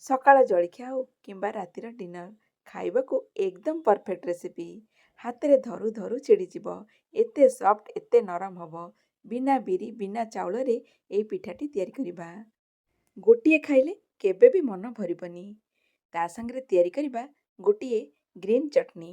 ସକାଳ ଜଳଖିଆ ହେଉ କିମ୍ବା ରାତିର ଡିନର ଖାଇବାକୁ ଏକଦମ ପରଫେକ୍ଟ ରେସିପି। ହାତରେ ଧରୁ ଧରୁ ଛିଡ଼ିଯିବ। ଏତେ ସଫ୍ଟ, ଏତେ ନରମ ହେବ। ବିନା ବିରି ବିନା ଚାଉଳରେ ଏହି ପିଠାଟି ତିଆରି କରିବା। ଗୋଟିଏ ଖାଇଲେ କେବେ ବି ମନ ଭରିବନି। ତା ସାଙ୍ଗରେ ତିଆରି କରିବା ଗୋଟିଏ ଗ୍ରୀନ୍ ଚଟନି,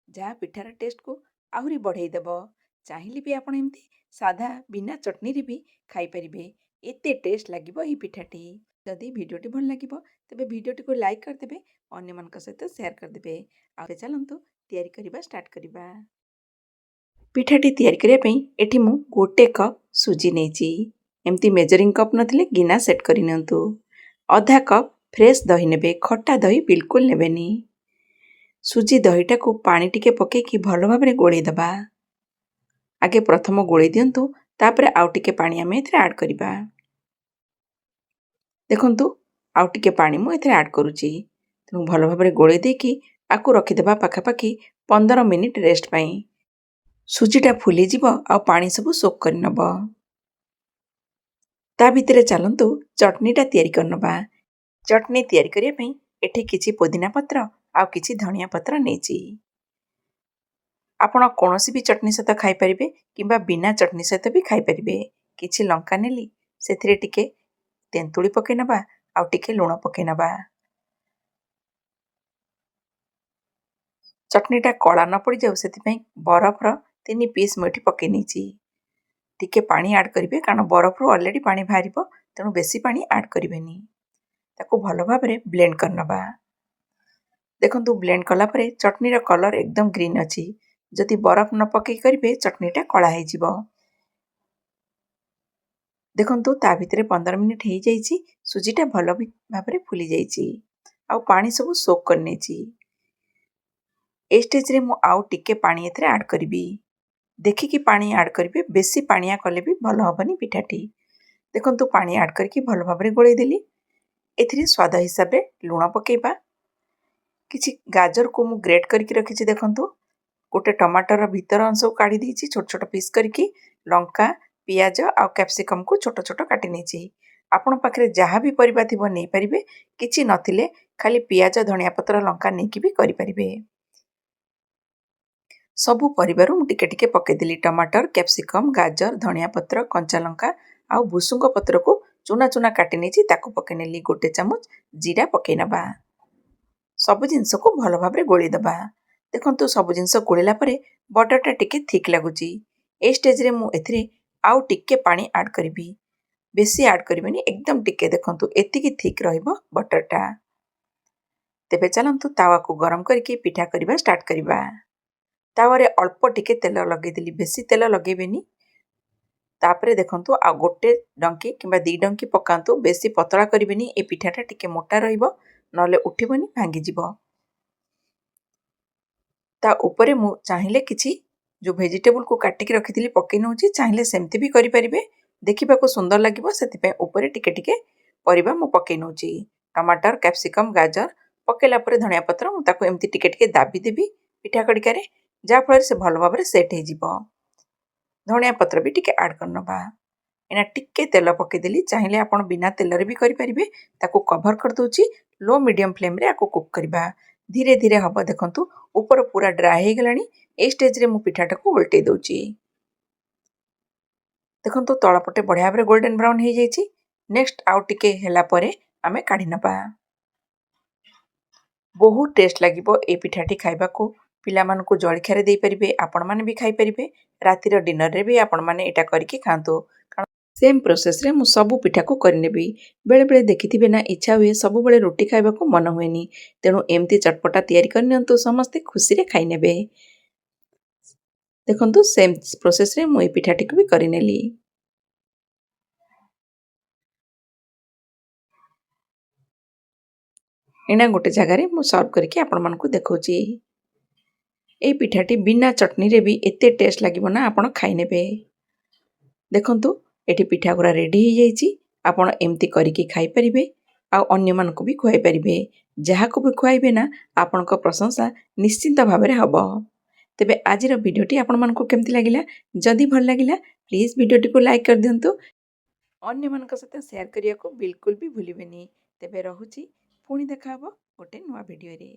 ଯାହା ପିଠାର ଟେଷ୍ଟକୁ ଆହୁରି ବଢ଼େଇ ଦେବ। ଚାହିଁଲେ ବି ଆପଣ ଏମିତି ସାଧା ବିନା ଚଟନିରେ ବି ଖାଇପାରିବେ। ଏତେ ଟେଷ୍ଟ ଲାଗିବ ଏହି ପିଠାଟି। ଯଦି ଭିଡ଼ିଓଟି ଭଲ ଲାଗିବ ତେବେ ଭିଡ଼ିଓଟିକୁ ଲାଇକ୍ କରିଦେବେ, ଅନ୍ୟମାନଙ୍କ ସହିତ ସେୟାର କରିଦେବେ। ଆଉ ଚାଲନ୍ତୁ ତିଆରି କରିବା ଷ୍ଟାର୍ଟ କରିବା। ପିଠାଟି ତିଆରି କରିବା ପାଇଁ ଏଠି ମୁଁ 1 କପ୍ ସୁଜି ନେଇଛି। ଏମିତି ମେଜରିଂ କପ୍ ନଥିଲେ ଗିନା ସେଟ୍ କରି ନିଅନ୍ତୁ। ଅଧା କପ୍ ଫ୍ରେଶ୍ ଦହି ନେବେ, ଖଟା ଦହି ବିଲକୁଲ ନେବେନି। ସୁଜି ଦହିଟାକୁ ପାଣି ଟିକେ ପକେଇକି ଭଲ ଭାବରେ ଗୋଳେଇ ଦେବା। ଆଗେ ପ୍ରଥମ ଗୋଳେଇ ଦିଅନ୍ତୁ, ତାପରେ ଆଉ ଟିକେ ପାଣି ଆମେ ଏଥିରେ ଆଡ଼୍ କରିବା। ଦେଖନ୍ତୁ ଆଉ ଟିକେ ପାଣି ମୁଁ ଏଥିରେ ଆଡ଼୍ କରୁଛି। ତେଣୁ ଭଲ ଭାବରେ ଗୋଳେଇ ଦେଇକି ଆକୁ ରଖିଦେବା ପାଖାପାଖି 15 ମିନିଟ୍ ରେଷ୍ଟ ପାଇଁ। ସୁଜିଟା ଫୁଲିଯିବ ଆଉ ପାଣି ସବୁ ସୋକ୍ କରିନେବ। ତା ଭିତରେ ଚାଲନ୍ତୁ ଚଟନିଟା ତିଆରି କରିନେବା। ଚଟନି ତିଆରି କରିବା ପାଇଁ ଏଠି କିଛି ପୋଦିନା ପତ୍ର ଆଉ କିଛି ଧନିଆ ପତ୍ର ନେଇଛି। ଆପଣ କୌଣସି ବି ଚଟନି ସହିତ ଖାଇପାରିବେ କିମ୍ବା ବିନା ଚଟନି ସହିତ ବି ଖାଇପାରିବେ। କିଛି ଲଙ୍କା ନେଲି, ସେଥିରେ ଟିକେ ତେନ୍ତୁଳି ପକେଇ ନେବା ଆଉ ଟିକେ ଲୁଣ ପକେଇ ନେବା। ଚଟନିଟା କଳା ନ ପଡ଼ିଯାଉ ସେଥିପାଇଁ ବରଫର 3 ପିସ୍ ମୁଁ ଏଠି ପକେଇ ନେଇଛି। ଟିକେ ପାଣି ଆଡ଼୍ କରିବେ, କାରଣ ବରଫରୁ ଅଲରେଡ଼ି ପାଣି ବାହାରିବ, ତେଣୁ ବେଶୀ ପାଣି ଆଡ଼୍ କରିବେନି। ତାକୁ ଭଲ ଭାବରେ ବ୍ଲେଣ୍ଡ କରିନେବା। ଦେଖନ୍ତୁ ବ୍ଲେଣ୍ଡ କଲା ପରେ ଚଟନିର କଲର୍ ଏକଦମ ଗ୍ରୀନ୍ ଅଛି। ଯଦି ବରଫ ନ ପକେଇ କରିବେ ଚଟନିଟା କଳା ହେଇଯିବ। ଦେଖନ୍ତୁ ତା ଭିତରେ 15 ମିନିଟ୍ ହେଇଯାଇଛି। ସୁଜିଟା ଭଲ ଭାବରେ ଫୁଲି ଯାଇଛି ଆଉ ପାଣି ସବୁ ସୋକ୍ କରିନେଇଛି। ଏ ଷ୍ଟେଜ୍ରେ ମୁଁ ଆଉ ଟିକେ ପାଣି ଏଥିରେ ଆଡ଼୍ କରିବି। ଦେଖିକି ପାଣି ଆଡ଼୍ କରିବେ, ବେଶୀ ପାଣିଆ କଲେ ବି ଭଲ ହେବନି ପିଠାଟି। ଦେଖନ୍ତୁ ପାଣି ଆଡ଼୍ କରିକି ଭଲ ଭାବରେ ଗୋଳେଇ ଦେଲି। ଏଥିରେ ସ୍ୱାଦ ହିସାବରେ ଲୁଣ ପକେଇବା। କିଛି ଗାଜରକୁ ମୁଁ ଗ୍ରେଟ୍ କରିକି ରଖିଛି। ଦେଖନ୍ତୁ ଗୋଟେ ଟମାଟର ଭିତର ଅଂଶକୁ କାଢ଼ି ଦେଇଛି ଛୋଟ ଛୋଟ ପିସ୍ କରିକି। ଲଙ୍କା, ପିଆଜ ଆଉ କ୍ୟାପ୍ସିକମ୍କୁ ଛୋଟ ଛୋଟ କାଟି ନେଇଛି। ଆପଣଙ୍କ ପାଖରେ ଯାହା ବି ପରିବା ଥିବ ନେଇପାରିବେ। କିଛି ନଥିଲେ ଖାଲି ପିଆଜ, ଧନିଆ ପତ୍ର, ଲଙ୍କା ନେଇକି ବି କରିପାରିବେ। ସବୁ ପରିବାରୁ ମୁଁ ଟିକେ ଟିକେ ପକେଇଦେଲି। ଟମାଟର, କ୍ୟାପ୍ସିକମ୍, ଗାଜର, ଧନିଆ ପତ୍ର, କଞ୍ଚା ଲଙ୍କା ଆଉ ଭୁସୁଙ୍ଗ ପତ୍ରକୁ ଚୁନା ଚୁନା କାଟି ନେଇଛି, ତାକୁ ପକେଇ ନେଲି। 1 ଚାମଚ ଜିରା ପକେଇ ନେବା। ସବୁ ଜିନିଷକୁ ଭଲ ଭାବରେ ଗୋଳେଇ ଦେବା। ଦେଖନ୍ତୁ ସବୁ ଜିନିଷ ଗୋଳେଇଲା ପରେ ବଟରଟା ଟିକେ ଥିକ୍ ଲାଗୁଛି। ଏ ଷ୍ଟେଜ୍ରେ ମୁଁ ଏଥିରେ ଆଉ ଟିକେ ପାଣି ଆଡ଼୍ କରିବି। ବେଶୀ ଆଡ଼୍ କରିବେନି, ଏକଦମ ଟିକେ। ଦେଖନ୍ତୁ ଏତିକି ଥିକ୍ ରହିବ ବଟରଟା। ତେବେ ଚାଲନ୍ତୁ ତାୱାକୁ ଗରମ କରିକି ପିଠା କରିବା ଷ୍ଟାର୍ଟ କରିବା। ତାୱାରେ ଅଳ୍ପ ଟିକେ ତେଲ ଲଗେଇଦେଲି, ବେଶୀ ତେଲ ଲଗେଇବେନି। ତାପରେ ଦେଖନ୍ତୁ ଆଉ 1 ଡଙ୍କି କିମ୍ବା 2 ଡଙ୍କି ପକାନ୍ତୁ। ବେଶୀ ପତଳା କରିବେନି, ଏ ପିଠାଟା ଟିକେ ମୋଟା ରହିବ, ନହେଲେ ଉଠିବନି, ଭାଙ୍ଗିଯିବ। ତା ଉପରେ ମୁଁ ଚାହିଁଲେ କିଛି ଯେଉଁ ଭେଜିଟେବୁଲକୁ କାଟିକି ରଖିଥିଲି ପକେଇ ନେଉଛି। ଚାହିଁଲେ ସେମିତି ବି କରିପାରିବେ, ଦେଖିବାକୁ ସୁନ୍ଦର ଲାଗିବ। ସେଥିପାଇଁ ଉପରେ ଟିକେ ଟିକେ ପରିବା ମୁଁ ପକେଇ ନେଉଛି। ଟମାଟର, କ୍ୟାପ୍ସିକମ୍, ଗାଜର ପକେଇଲା ପରେ ଧନିଆ ପତ୍ର ମୁଁ ତାକୁ ଏମିତି ଟିକେ ଟିକେ ଦାବି ଦେବି ପିଠା କଡ଼ିକାରେ, ଯାହାଫଳରେ ସେ ଭଲ ଭାବରେ ସେଟ୍ ହେଇଯିବ। ଧନିଆ ପତ୍ର ବି ଟିକେ ଆଡ଼୍ କରିନେବା। ଏଇନା ଟିକେ ତେଲ ପକେଇଦେଲି। ଚାହିଁଲେ ଆପଣ ବିନା ତେଲରେ ବି କରିପାରିବେ। ତାକୁ କଭର କରିଦେଉଛି। ଲୋ ମିଡ଼ିୟମ୍ ଫ୍ଲେମ୍ରେ ଆକୁ କୁକ୍ କରିବା। ଧୀରେ ଧୀରେ ହେବ। ଦେଖନ୍ତୁ ଉପର ପୁରା ଡ୍ରାଏ ହେଇଗଲାଣି। ଏଇ ଷ୍ଟେଜ୍ରେ ମୁଁ ପିଠାଟାକୁ ଓଲଟେଇ ଦେଉଛି। ଦେଖନ୍ତୁ ତଳପଟେ ବଢ଼ିଆ ଭାବରେ ଗୋଲ୍ଡେନ୍ ବ୍ରାଉନ୍ ହେଇଯାଇଛି। ନେକ୍ସଟ ଆଉ ଟିକେ ହେଲା ପରେ ଆମେ କାଢ଼ି ନେବା। ବହୁତ ଟେଷ୍ଟ ଲାଗିବ এই ପିଠାଟି ଖାଇବାକୁ। ପିଲାମାନଙ୍କୁ ଜଳଖିଆରେ ଦେଇପାରିବେ, ଆପଣମାନେ ବି ଖାଇପାରିବେ। ରାତିର ଡିନରରେ ବି ଆପଣମାନେ ଏଇଟା କରିକି ଖାଆନ୍ତୁ। କାରଣ ସେମ୍ ପ୍ରୋସେସ୍ରେ ମୁଁ ସବୁ ପିଠାକୁ କରିନେବି। ବେଳେବେଳେ ଦେଖିଥିବେ ନା, ଇଚ୍ଛା ହୁଏ ସବୁବେଳେ ରୁଟି ଖାଇବାକୁ ମନ ହୁଏନି। ତେଣୁ ଏମିତି ଚଟପଟା ତିଆରି କରିନିଅନ୍ତୁ, ସମସ୍ତେ ଖୁସିରେ ଖାଇନେବେ। ଦେଖନ୍ତୁ ସେମ୍ ପ୍ରୋସେସ୍ରେ ମୁଁ এই ପିଠାଟିକୁ ବି କରିନେଲି। ଏଇନା ଗୋଟେ ଜାଗାରେ ମୁଁ ସର୍ଭ କରିକି ଆପଣମାନଙ୍କୁ ଦେଖାଉଛି। এই ପିଠାଟି ବିନା ଚଟନିରେ ବି ଏତେ ଟେଷ୍ଟ ଲାଗିବ ନା, ଆପଣ ଖାଇନେବେ। ଦେଖନ୍ତୁ ଏଠି ପିଠା ଗୁଡ଼ା ରେଡ଼ି ହେଇଯାଇଛି। ଆପଣ ଏମିତି କରିକି ଖାଇପାରିବେ ଆଉ ଅନ୍ୟମାନଙ୍କୁ ବି ଖୁଆଇ ପାରିବେ। ଯାହାକୁ ବି ଖୁଆଇବେ ନା, ଆପଣଙ୍କ ପ୍ରଶଂସା ନିଶ୍ଚିନ୍ତ ଭାବରେ ହେବ। ତେବେ ଆଜିର ଭିଡ଼ିଓଟି ଆପଣମାନଙ୍କୁ କେମିତି ଲାଗିଲା? ଯଦି ଭଲ ଲାଗିଲା ପ୍ଲିଜ୍ ଭିଡ଼ିଓଟିକୁ ଲାଇକ୍ କରିଦିଅନ୍ତୁ। ଅନ୍ୟମାନଙ୍କ ସହିତ ସେୟାର କରିବାକୁ ବିଲକୁଲ ବି ଭୁଲିବେନି। ତେବେ ରହୁଛି। ପୁଣି ଦେଖା ହବ ଗୋଟେ ନୂଆ ଭିଡ଼ିଓରେ।